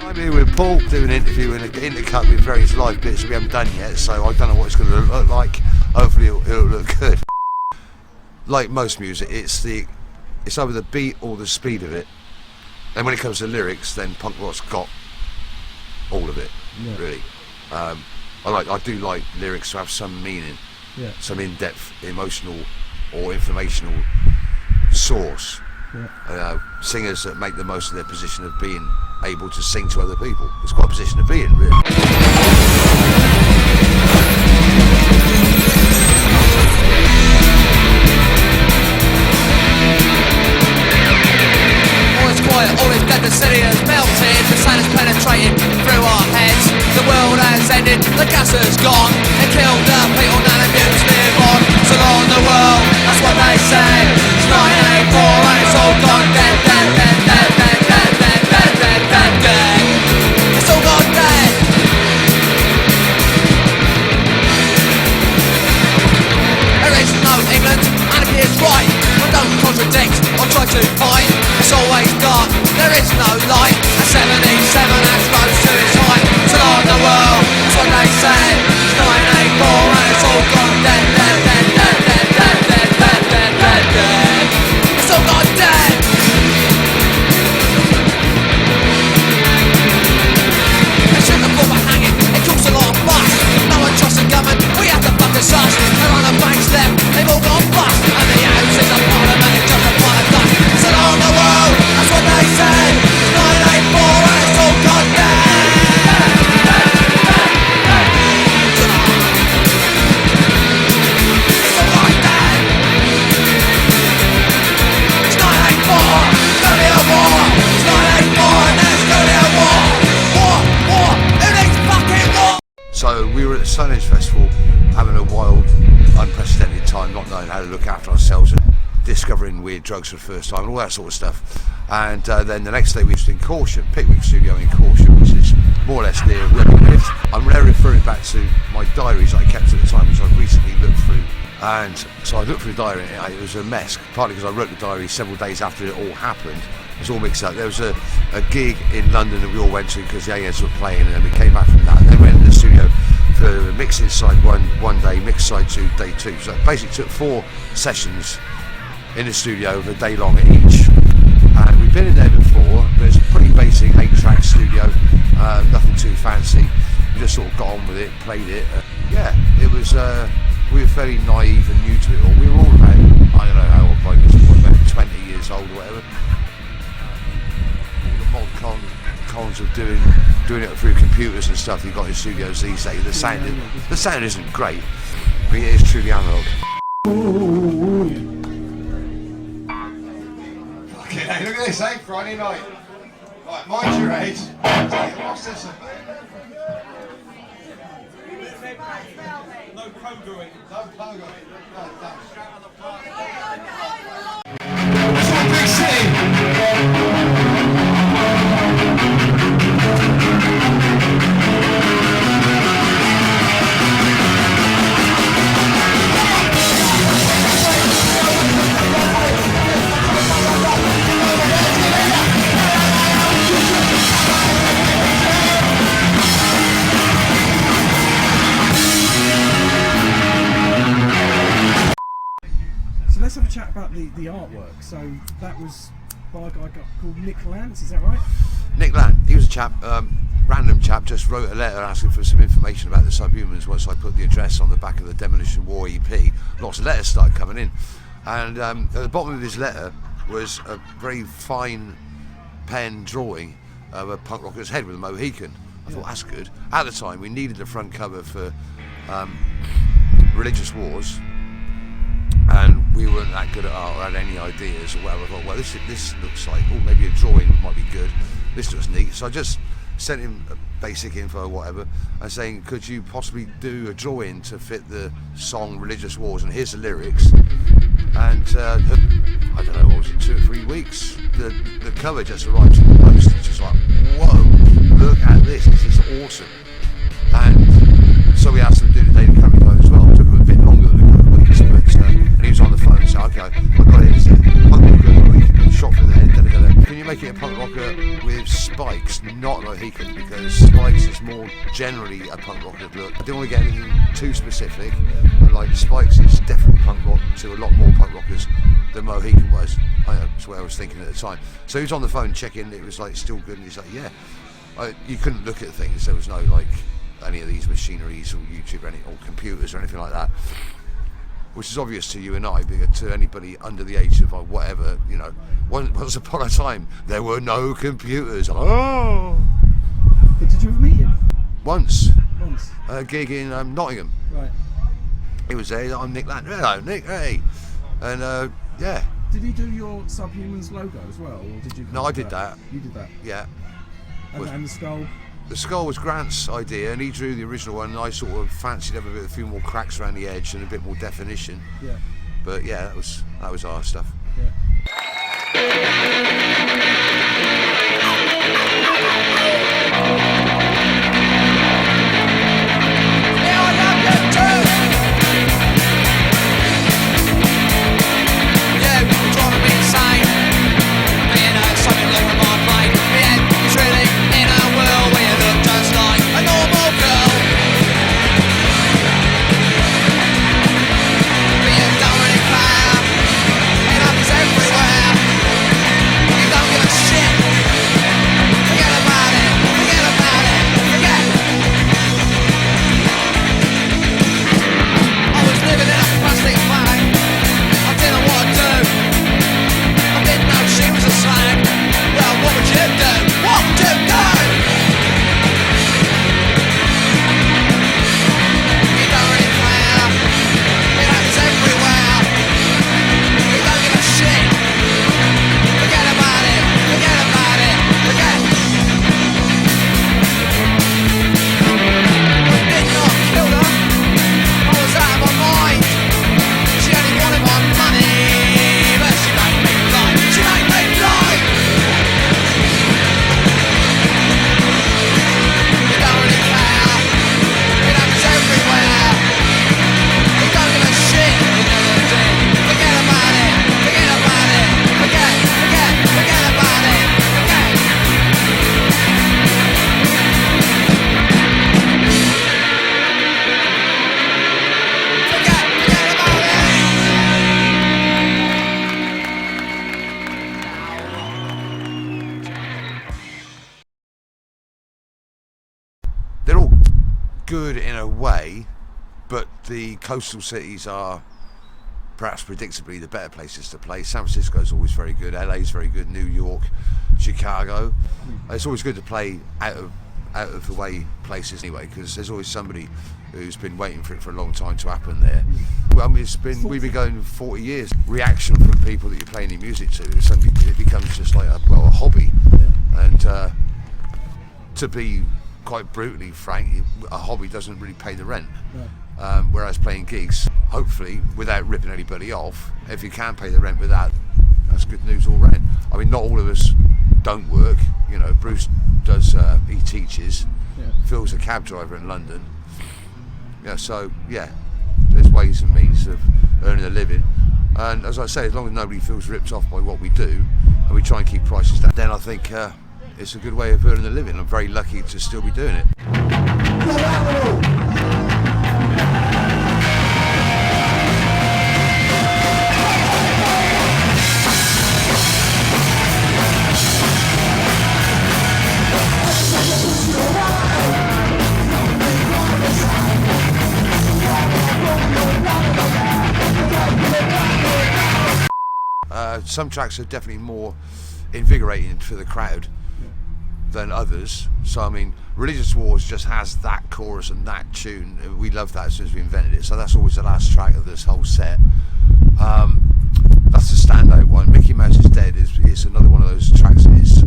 I'm here with Paul doing an interview and an intercut with various live bits that we haven't done yet, so I don't know what it's going to look like. Hopefully it'll look good. Like most music, it's either the beat or the speed of it. And when it comes to lyrics, then punk rock's got all of it, really. I do like lyrics to have some meaning, some in-depth, emotional or informational source. Singers that make the most of their position of being able to sing to other people. It's quite a position to be in, really. All is dead, the city has melted, the sun is penetrating through our heads. The world has ended, the gas has gone, it killed the people, none of yous live on. So long the world, that's what they say. It's 984 and it's all gone dead, dead, dead, dead, dead, dead, dead, dead, dead, dead, dead. It's all gone dead. There is no England, anarchy is right. I don't contradict or try to fight. It's always dark, there is no light. A 77 has rose to its height. So on the world, that's what they say. It's 984 and it's all gone dead, dead, dead, dead, dead, dead, dead, dead, dead, dead, dead. It's all gone dead. They shouldn't have for hanging, it caused a lot of fuss. No one trusts the government, we have to fuck us us. They're on the banks left, they've all gone bust. And the houses are parliament, it's just a pile of dust. So on the world, that's what they say. It's 984 and it's all gone dead. It's all gone dead. It's 984, it's gonna be a war. It's 984 and there's gonna be a war. War, who needs fucking war? So we were at the Skyaaz Festival having a wild, unprecedented time, not knowing how to look after ourselves and discovering weird drugs for the first time and all that sort of stuff. And then the next day we was in Caution, Pickwick Studio in Caution, which is more or less near Reading. I'm now referring back to my diaries that I kept at the time, which I recently looked through. And so I looked through the diary and it was a mess, partly because I wrote the diary several days after it all happened. It was all mixed up. There was a gig in London that we all went to because the AS were playing, and then we came back from that and then went into the studio for mixing side one day, mix side two, day two. So it basically took 4 sessions in the studio for a day long each, and we've been in there before, but it's a pretty basic 8-track studio, nothing too fancy. We just sort of got on with it, played it. It was, we were fairly naive and new to it all. We were all about, I don't know how old, like about 20 years old or whatever. All the mod cons of doing it through computers and stuff you've got in studios these days. The sound isn't great, but it is truly analog. Okay, look at this, Friday night. Right, mind your age. What's this about? No pogoing. No pogoing. It's all big city. Let's have a chat about the artwork. So that was by a guy called Nick Lance, is that right? Nick Lance, he was a chap, random chap, just wrote a letter asking for some information about the Subhumans once I put the address on the back of the Demolition War EP. Lots of letters started coming in. And at the bottom of his letter was a very fine pen drawing of a punk rocker's head with a Mohican. I thought, that's good. At the time, we needed the front cover for Religious Wars, and we weren't that good at art or had any ideas or whatever. I thought, well, this looks like, oh, maybe a drawing might be good. This looks neat. So I just sent him basic info or whatever and saying, could you possibly do a drawing to fit the song Religious Wars, and here's the lyrics. And I don't know, what was it, 2 or 3 weeks, the cover just arrived to the post. It's just like, whoa, look at this is awesome. And so we asked him to do the Daily Curry phone as well. It took him a bit longer than a couple of weeks, but and he was on the phone and said, okay, I got it, it's a punk rocker, shot through the head, can you make it a punk rocker with Spikes, not Mohican, because Spikes is more generally a punk rock look. I didn't want to get anything too specific, but like Spikes is definitely punk rock to a lot more punk rockers than Mohican was. That's what I was thinking at the time. So he was on the phone checking it was like still good, and he's like, yeah. You couldn't look at things. There was no like any of these machineries or YouTube or computers or anything like that, which is obvious to you and I, but to anybody under the age of whatever, you know. Once upon a time, there were no computers. Oh. But did you ever meet him? Once. A gig in Nottingham. Right. He was there. I'm Nick Land. Hello, Nick. Hey. And yeah. Did he do your Subhumans logo as well, or did you? No, I did that. You did that. Yeah. And the skull. The skull was Grant's idea, and he drew the original one, and I sort of fancied having a few more cracks around the edge and a bit more definition. Yeah. But yeah, that was our stuff. Yeah. They're all good in a way, but the coastal cities are perhaps predictably the better places to play. San Francisco's always very good, LA's very good, New York, Chicago. It's always good to play out of the way places anyway, because there's always somebody who's been waiting for it for a long time to happen there. Well, I mean, we've been going 40 years. Reaction from people that you're playing your music to, suddenly it becomes just like a hobby. And to be quite brutally frank, a hobby doesn't really pay the rent. Whereas playing gigs, hopefully, without ripping anybody off, if you can pay the rent with that, that's good news all round. I mean, not all of us don't work. You know, Bruce does, he teaches. Phil's a cab driver in London. Yeah, so yeah, there's ways and means of earning a living. And as I say, as long as nobody feels ripped off by what we do, and we try and keep prices down, then I think it's a good way of earning a living. I'm very lucky to still be doing it. Some tracks are definitely more invigorating for the crowd than others. So I mean, Religious Wars just has that chorus and that tune. We love that as soon as we invented it. So that's always the last track of this whole set. That's the standout one. Mickey Mouse is Dead is another one of those tracks that is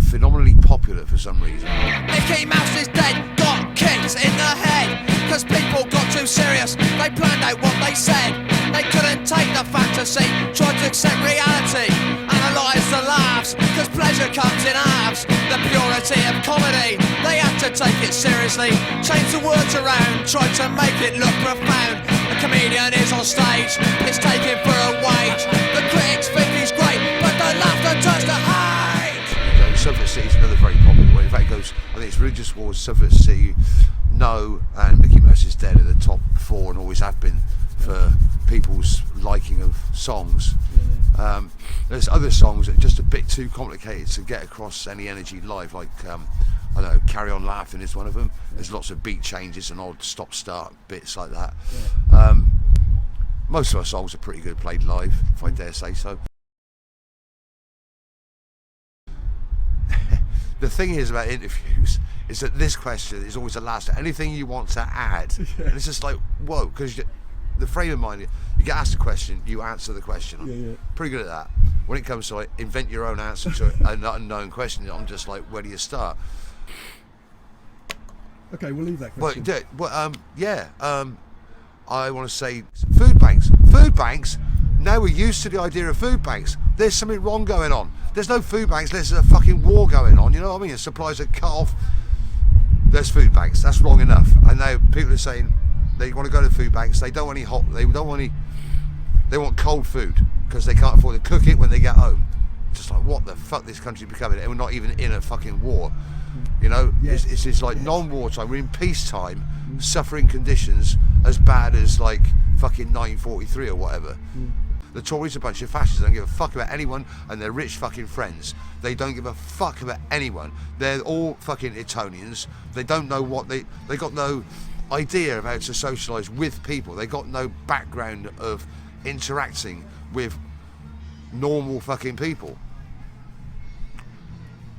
phenomenally popular for some reason. Mickey Mouse is Dead got kicked in the head, cause people got too serious. They planned out what they said. They couldn't take the fantasy, tried to accept reality, analyse the laughs, cause pleasure comes in halves. The purity of comedy, they had to take it seriously, change the words around, tried to make it look profound. The comedian is on stage, it's taken for a wage. The critics think he's great, but the laughter turns to hate. So Suffolk City is another very popular one. In fact, it goes, I think it's Religious Wars, Suffolk City, No, and Mickey Mouse is Dead are the top 4 and always have been for people's liking of songs. There's other songs that are just a bit too complicated to get across any energy live, like I don't know, Carry On Laughing is one of them. There's lots of beat changes and odd stop-start bits like that. Most of our songs are pretty good played live, if I dare say so. The thing is about interviews is that this question is always the last. Anything you want to add, and it's just like, whoa, because the frame of mind, you get asked a question, you answer the question. I'm pretty good at that. When it comes to like invent your own answer to an unknown question, I'm just like, where do you start? Okay, we'll leave that question. I want to say food banks. Food banks. Now we're used to the idea of food banks. There's something wrong going on. There's no food banks. There's a fucking war going on. You know what I mean? The supplies are cut off. There's food banks. That's wrong enough. And now people are saying they want to go to food banks. They don't want any hot. They want cold food because they can't afford to cook it when they get home. Just like, what the fuck this country becoming? And we're not even in a fucking war. You know, it's like non-war time. We're in peacetime, suffering conditions as bad as like fucking 1943 or whatever. The Tories are a bunch of fascists. They don't give a fuck about anyone and their rich fucking friends. They don't give a fuck about anyone. They're all fucking Etonians. They don't know what they got no idea of how to socialise with people. They got no background of interacting with normal fucking people.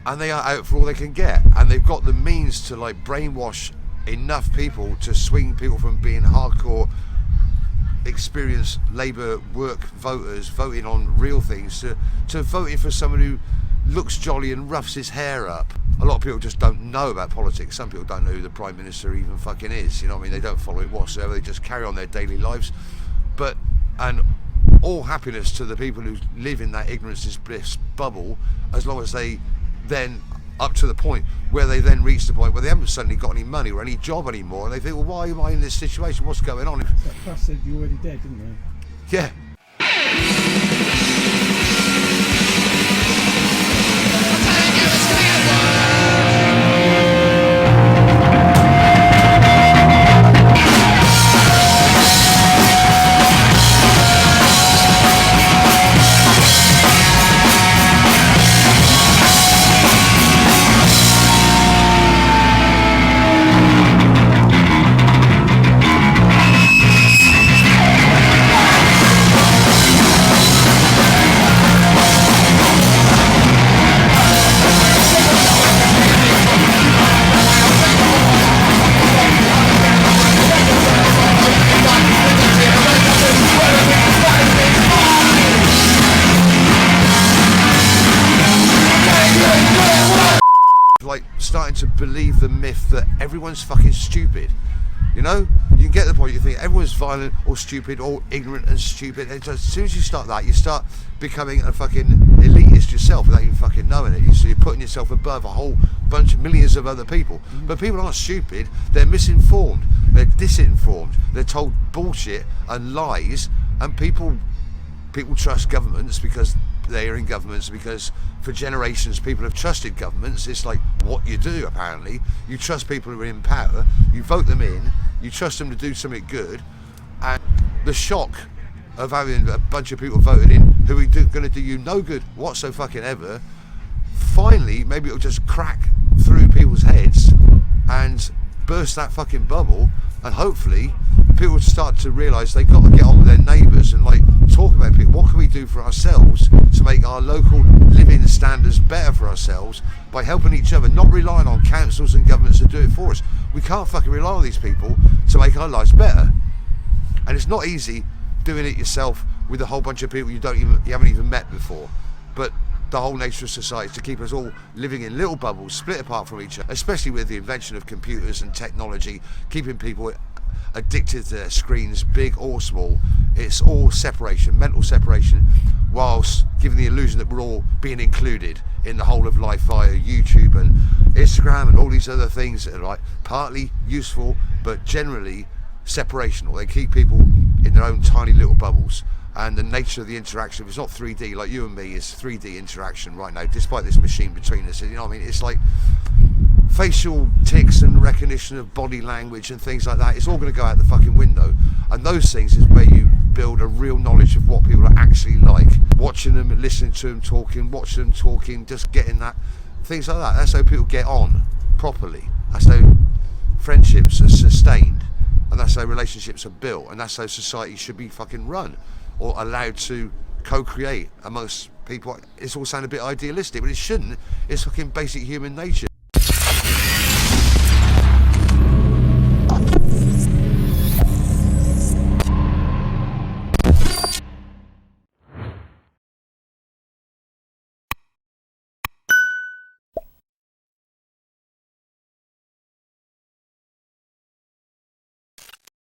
And they are out for all they can get, and they've got the means to like brainwash enough people to swing people from being hardcore experienced Labour work voters voting on real things to voting for someone who looks jolly and roughs his hair up. A lot of people just don't know about politics. Some people don't know who the Prime Minister even fucking is, you know what I mean? They don't follow it whatsoever. They just carry on their daily lives. And all happiness to the people who live in that ignorance is bliss bubble, as long as they then up to the point where they then reach the point where they haven't suddenly got any money or any job anymore, and they think, well, why am I in this situation? What's going on? That press said you're already dead, didn't they? Yeah. Like starting to believe the myth that everyone's fucking stupid. You know, you can get to the point you think everyone's violent or stupid or ignorant and stupid, and as soon as you start that, you start becoming a fucking elitist yourself without even fucking knowing it. So you're putting yourself above a whole bunch of millions of other people. But people aren't stupid, they're misinformed, they're disinformed, they're told bullshit and lies, and people trust governments because they are in governments, because for generations people have trusted governments. It's like what you do, apparently. You trust people who are in power, you vote them in, you trust them to do something good, and the shock of having a bunch of people voted in who are going to do you no good whatsoever, finally maybe it'll just crack through people's heads and burst that fucking bubble, and hopefully people start to realise they've got to get on with their neighbours and like talk about people. What can we do for ourselves to make our local living standards better for ourselves by helping each other, not relying on councils and governments to do it for us. We can't fucking rely on these people to make our lives better, and it's not easy doing it yourself with a whole bunch of people you haven't even met before. But the whole nature of society is to keep us all living in little bubbles, split apart from each other, especially with the invention of computers and technology, keeping people addicted to their screens, big or small. It's all separation, mental separation, whilst giving the illusion that we're all being included in the whole of life via YouTube and Instagram and all these other things that are like partly useful but generally separational. They keep people in their own tiny little bubbles, and the nature of the interaction. It's not 3D like you and me is 3D interaction right now, despite this machine between us. You know what I mean? It's like facial tics and recognition of body language and things like that. It's all going to go out the fucking window, and those things is where you build a real knowledge of what people are actually like. Watching them, listening to them talking, watching them talking, just getting that, things like that. That's how people get on properly. That's how friendships are sustained, and that's how relationships are built, and that's how society should be fucking run, or allowed to co-create amongst people. It's all sound a bit idealistic, but it shouldn't. It's fucking basic human nature.